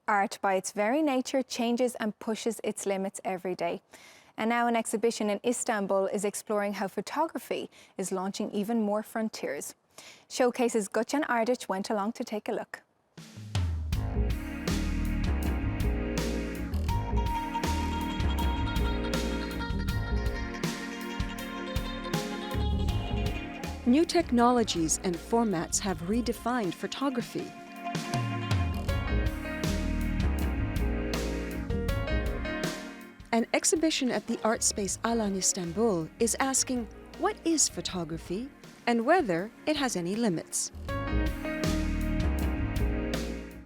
Art, by its very nature, changes and pushes its limits every day. And now an exhibition in Istanbul is exploring how photography is launching even more frontiers. Showcase's Gokcen Ardic went along to take a look. New technologies and formats have redefined photography. An exhibition at the art space Alan Istanbul is asking what is photography and whether it has any limits.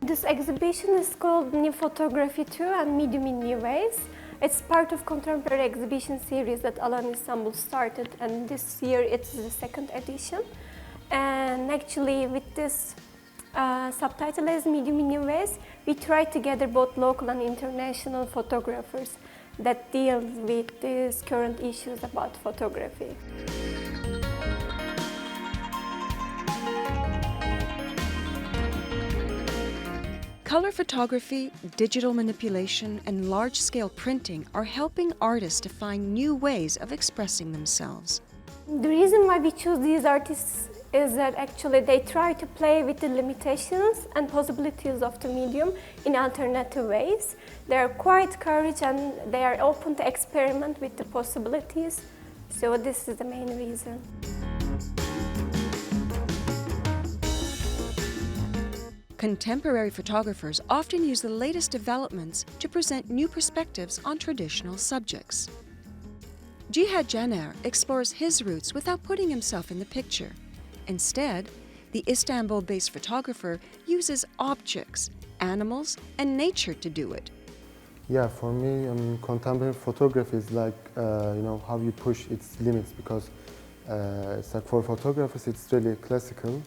This exhibition is called New Photography 2 and Medium in New Ways. It's part of contemporary exhibition series that Alan Istanbul started, and this year it's the second edition. And actually with this subtitle as Medium in New Ways, we try to gather both local and international photographers that deal with these current issues about photography. Color photography, digital manipulation, and large-scale printing are helping artists to find new ways of expressing themselves. The reason why we choose these artists is that actually they try to play with the limitations and possibilities of the medium in alternative ways. They are quite courageous and they are open to experiment with the possibilities. So this is the main reason. Contemporary photographers often use the latest developments to present new perspectives on traditional subjects. Cihat Caner explores his roots without putting himself in the picture. Instead, the Istanbul-based photographer uses objects, animals, and nature to do it. Yeah, for me, contemporary photography is like, how you push its limits, because it's like for photographers, it's really classical.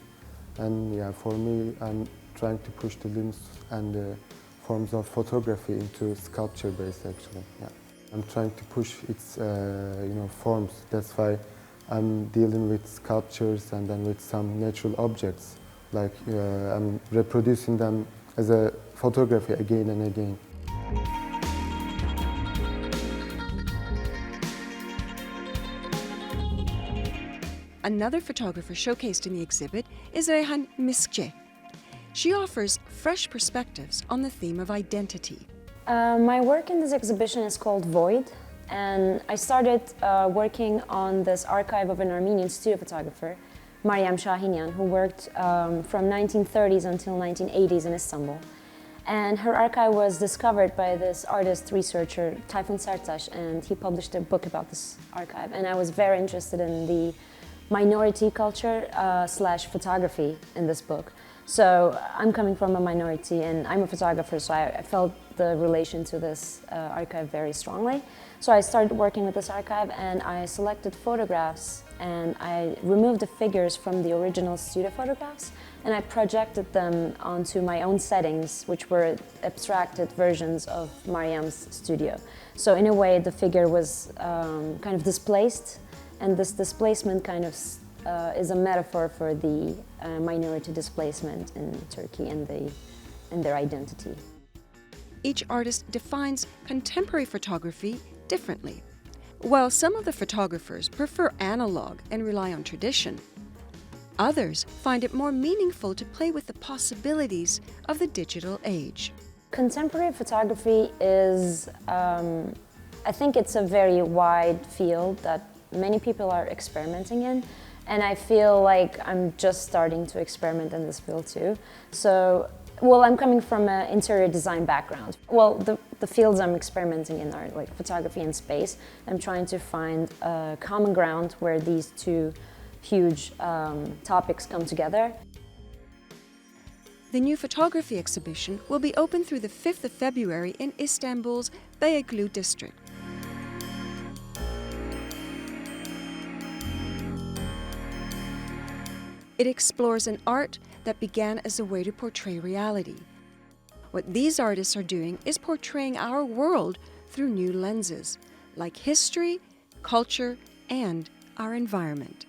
And yeah, for me, I'm trying to push the limits and the forms of photography into sculpture-based, actually. Yeah. I'm trying to push its, forms. That's why I'm dealing with sculptures and then with some natural objects. Like I'm reproducing them as a photography again and again. Another photographer showcased in the exhibit is Reyhan Miskçe. She offers fresh perspectives on the theme of identity. My work in this exhibition is called Void, and I started working on this archive of an Armenian studio photographer, Mariam Shahinyan, who worked from 1930s until 1980s in Istanbul. And her archive was discovered by this artist researcher, Tayfun Sertaş, and he published a book about this archive. And I was very interested in the minority culture slash photography in this book. So I'm coming from a minority and I'm a photographer, so I felt the relation to this archive very strongly. So I started working with this archive and I selected photographs and I removed the figures from the original studio photographs and I projected them onto my own settings, which were abstracted versions of Mariam's studio. So in a way the figure was kind of displaced, and this displacement kind of is a metaphor for the minority displacement in Turkey and their identity. Each artist defines contemporary photography differently. While some of the photographers prefer analog and rely on tradition, others find it more meaningful to play with the possibilities of the digital age. Contemporary photography is, I think it's a very wide field that many people are experimenting in. And I feel like I'm just starting to experiment in this field too. So, well, I'm coming from an interior design background. Well, the fields I'm experimenting in are like photography and space. I'm trying to find a common ground where these two huge topics come together. The new photography exhibition will be open through the 5th of February in Istanbul's Beylikdüzü district. It explores an art that began as a way to portray reality. What these artists are doing is portraying our world through new lenses, like history, culture, and our environment.